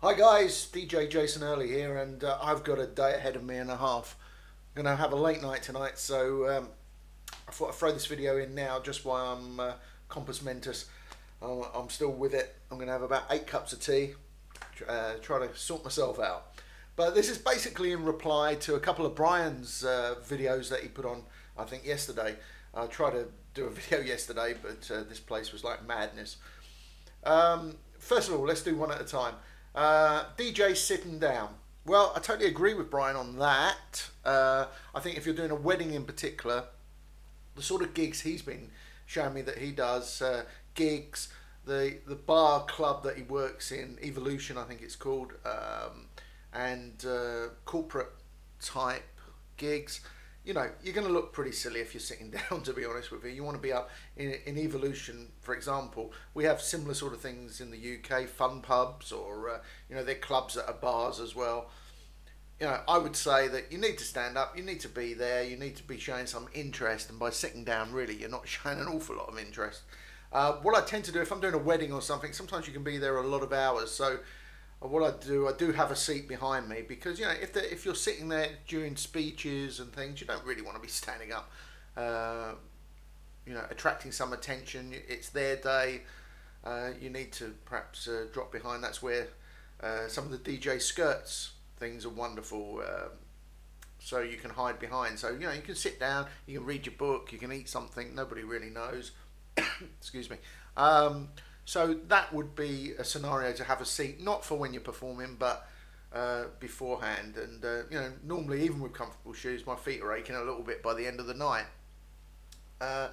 Hi guys, DJ Jason Early here, and I've got a day ahead of me and a half. I'm going to have a late night tonight, so I thought I'd throw this video in now just while I'm compos mentis. I'm still with it. I'm going to have about 8 cups of tea, try to sort myself out. But this is basically in reply to a couple of Brian's videos that he put on, I think yesterday. I tried to do a video yesterday, but this place was like madness. First of all, let's do one at a time. DJ sitting down. Well, I totally agree with Brian on that. I think if you're doing a wedding in particular, the sort of gigs he's been showing me that he does, gigs, the bar club that he works in, Evolution I think it's called, and corporate type gigs, you know, you're going to look pretty silly if you're sitting down, to be honest with you. You want to be up in Evolution, for example. We have similar sort of things in the UK, fun pubs, or you know, they're clubs that are bars as well. You know, I would say that you need to stand up, you need to be there, you need to be showing some interest, and by sitting down, really, you're not showing an awful lot of interest. What I tend to do, if I'm doing a wedding or something, sometimes you can be there a lot of hours, so what I do have a seat behind me, because you know, if you're sitting there during speeches and things, you don't really want to be standing up, you know, attracting some attention. It's their day. You need to perhaps drop behind. That's where some of the DJ skirts things are wonderful, so you can hide behind. So you know, you can sit down, you can read your book, you can eat something nobody really knows. Excuse me. So that would be a scenario to have a seat, not for when you're performing, but beforehand. And you know, normally even with comfortable shoes, my feet are aching a little bit by the end of the night. I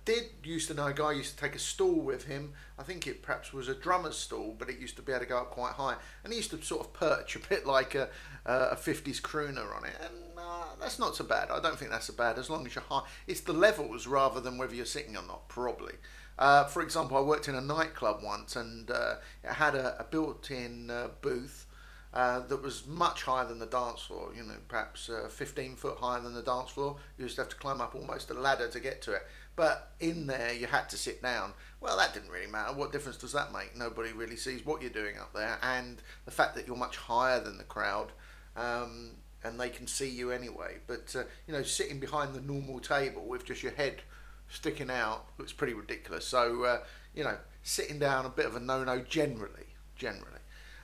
did used to know a guy who used to take a stool with him. I think it perhaps was a drummer's stool, but it used to be able to go up quite high, and he used to sort of perch a bit like a 50s crooner on it, and that's not so bad. I don't think that's so bad, as long as you're high. It's the levels rather than whether you're sitting or not, probably. For example, I worked in a nightclub once, and it had a built-in booth that was much higher than the dance floor, you know, perhaps 15 foot higher than the dance floor. You used to have to climb up almost a ladder to get to it. But in there, you had to sit down. Well, that didn't really matter. What difference does that make? Nobody really sees what you're doing up there. And the fact that you're much higher than the crowd, and they can see you anyway. But, you know, sitting behind the normal table with just your head sticking out looks pretty ridiculous. So, you know, sitting down, a bit of a no-no generally.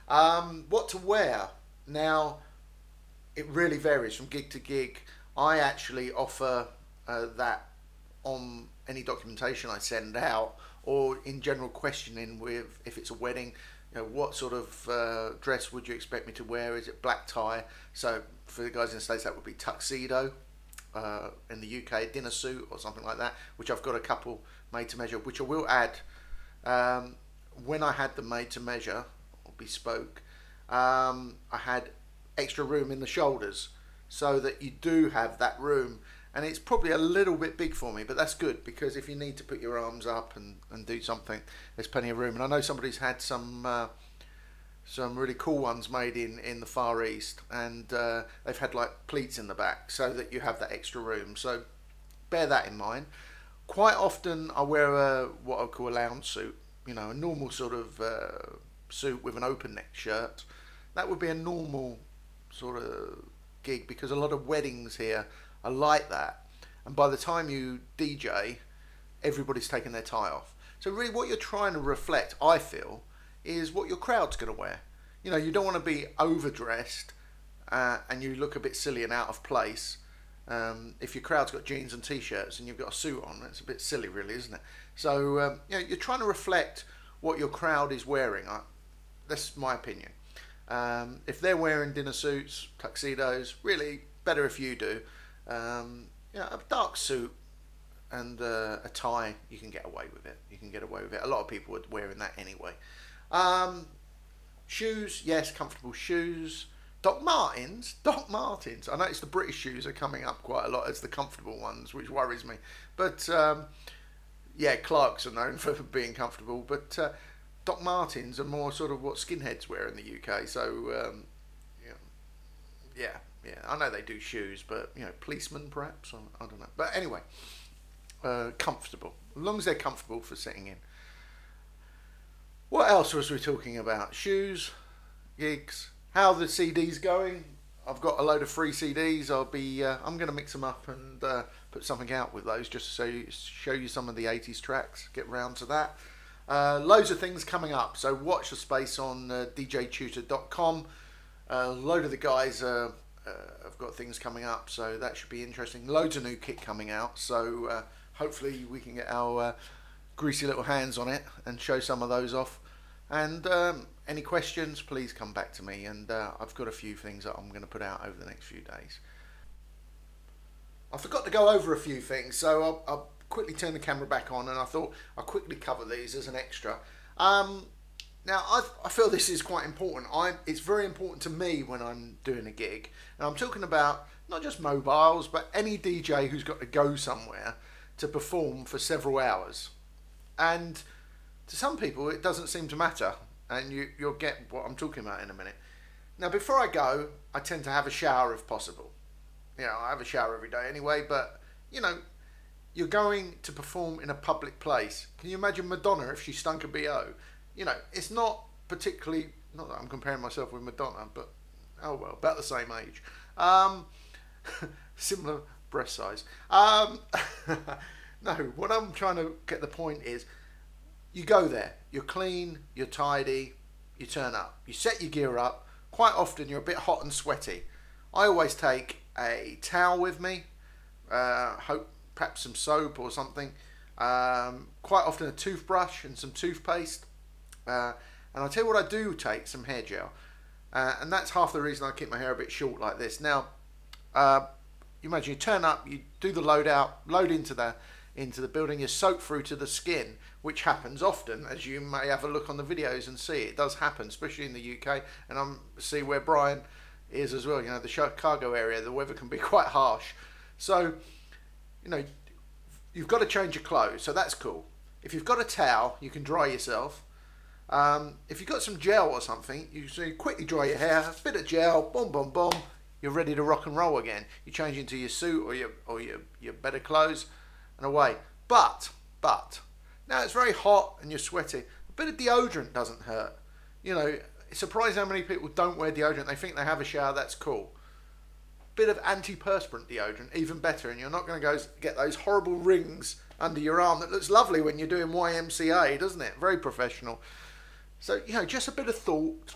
What to wear? Now, it really varies from gig to gig. I actually offer that on any documentation I send out, or in general questioning with, if it's a wedding, you know, what sort of dress would you expect me to wear? Is it black tie? So for the guys in the States, that would be tuxedo. In the UK, dinner suit or something like that, which I've got a couple made to measure, which I will add. When I had them made to measure or bespoke, I had extra room in the shoulders, so that you do have that room. And it's probably a little bit big for me, but that's good, because if you need to put your arms up and do something, there's plenty of room. And I know somebody's had some really cool ones made in the Far East, and they've had like pleats in the back so that you have that extra room. So bear that in mind. Quite often I wear what I call a lounge suit, you know, a normal sort of suit with an open neck shirt. That would be a normal sort of gig, because a lot of weddings here are like that, and by the time you DJ, everybody's taken their tie off. So really what you're trying to reflect, I feel, is what your crowd's going to wear. You know, you don't want to be overdressed and you look a bit silly and out of place. If your crowd's got jeans and t-shirts and you've got a suit on, it's a bit silly really, isn't it? So you know, you're trying to reflect what your crowd is wearing. That's my opinion. If they're wearing dinner suits, tuxedos, really better if you do. You know, a dark suit and a tie, you can get away with it. You can get away with it. A lot of people are wearing that anyway. Shoes, yes, comfortable shoes. Doc Martens. I noticed the British shoes are coming up quite a lot as the comfortable ones, which worries me. But yeah, Clarks are known for being comfortable, but Doc Martens are more sort of what skinheads wear in the UK. So yeah, I know they do shoes, but you know, policemen perhaps, I don't know. But anyway, comfortable, as long as they're comfortable for sitting in. What else was we talking about? Shoes, gigs, how the CD's going. I've got a load of free CDs. I'm going to mix them up and put something out with those, just to show you some of the 80s tracks. Get round to that. Loads of things coming up, so watch the space on djtutor.com. A load of the guys have got things coming up, so that should be interesting. Loads of new kit coming out, so hopefully we can get our greasy little hands on it and show some of those off. And any questions, please come back to me, and I've got a few things that I'm going to put out over the next few days. I forgot to go over a few things, so I'll quickly turn the camera back on, and I thought I'll quickly cover these as an extra. Now, I feel this is quite important. It's very important to me when I'm doing a gig, and I'm talking about not just mobiles, but any DJ who's got to go somewhere to perform for several hours. And to some people, it doesn't seem to matter, and you'll get what I'm talking about in a minute. Now, before I go, I tend to have a shower if possible. You know, I have a shower every day anyway, but, you know, you're going to perform in a public place. Can you imagine Madonna if she stunk of BO? You know, it's not particularly, not that I'm comparing myself with Madonna, but, oh well, about the same age. Similar breast size. No, what I'm trying to get the point is, you go there, you're clean, you're tidy, you turn up, you set your gear up. Quite often you're a bit hot and sweaty. I always take a towel with me, perhaps some soap or something, quite often a toothbrush and some toothpaste, and I'll tell you what I do take, some hair gel, and that's half the reason I keep my hair a bit short like this. Now, you imagine you turn up, you do the load into the building, you're soaked through to the skin, which happens often, as you may have a look on the videos and see. It does happen, especially in the UK, and I'm see where Brian is as well. You know, the Chicago area, the weather can be quite harsh. So, you know, you've got to change your clothes, so that's cool. If you've got a towel, you can dry yourself. If you've got some gel or something, you quickly dry your hair, a bit of gel, boom, boom, boom, you're ready to rock and roll again. You change into your suit or your better clothes, and away. But now it's very hot and you're sweaty. A bit of deodorant doesn't hurt. You know, it's surprising how many people don't wear deodorant. They think they have a shower, that's cool. Bit of antiperspirant deodorant, even better, and you're not going to go get those horrible rings under your arm that looks lovely when you're doing YMCA, doesn't it? Very professional. So, you know, just a bit of thought.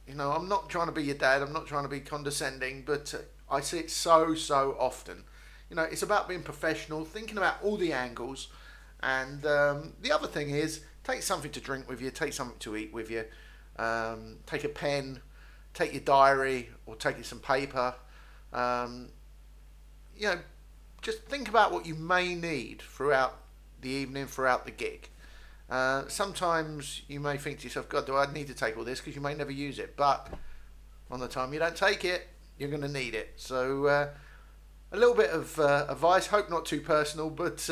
You know, I'm not trying to be your dad, I'm not trying to be condescending, but I see it so often. You know, it's about being professional, thinking about all the angles, and the other thing is, take something to drink with you, take something to eat with you, take a pen, take your diary, or take you some paper. You know, just think about what you may need throughout the evening, throughout the gig. Sometimes you may think to yourself, God, do I need to take all this? Because you may never use it. But on the time you don't take it, you're going to need it. So a little bit of advice, hope not too personal, but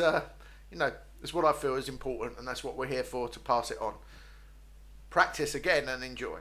you know, it's what I feel is important, and that's what we're here for, to pass it on. Practice again and enjoy.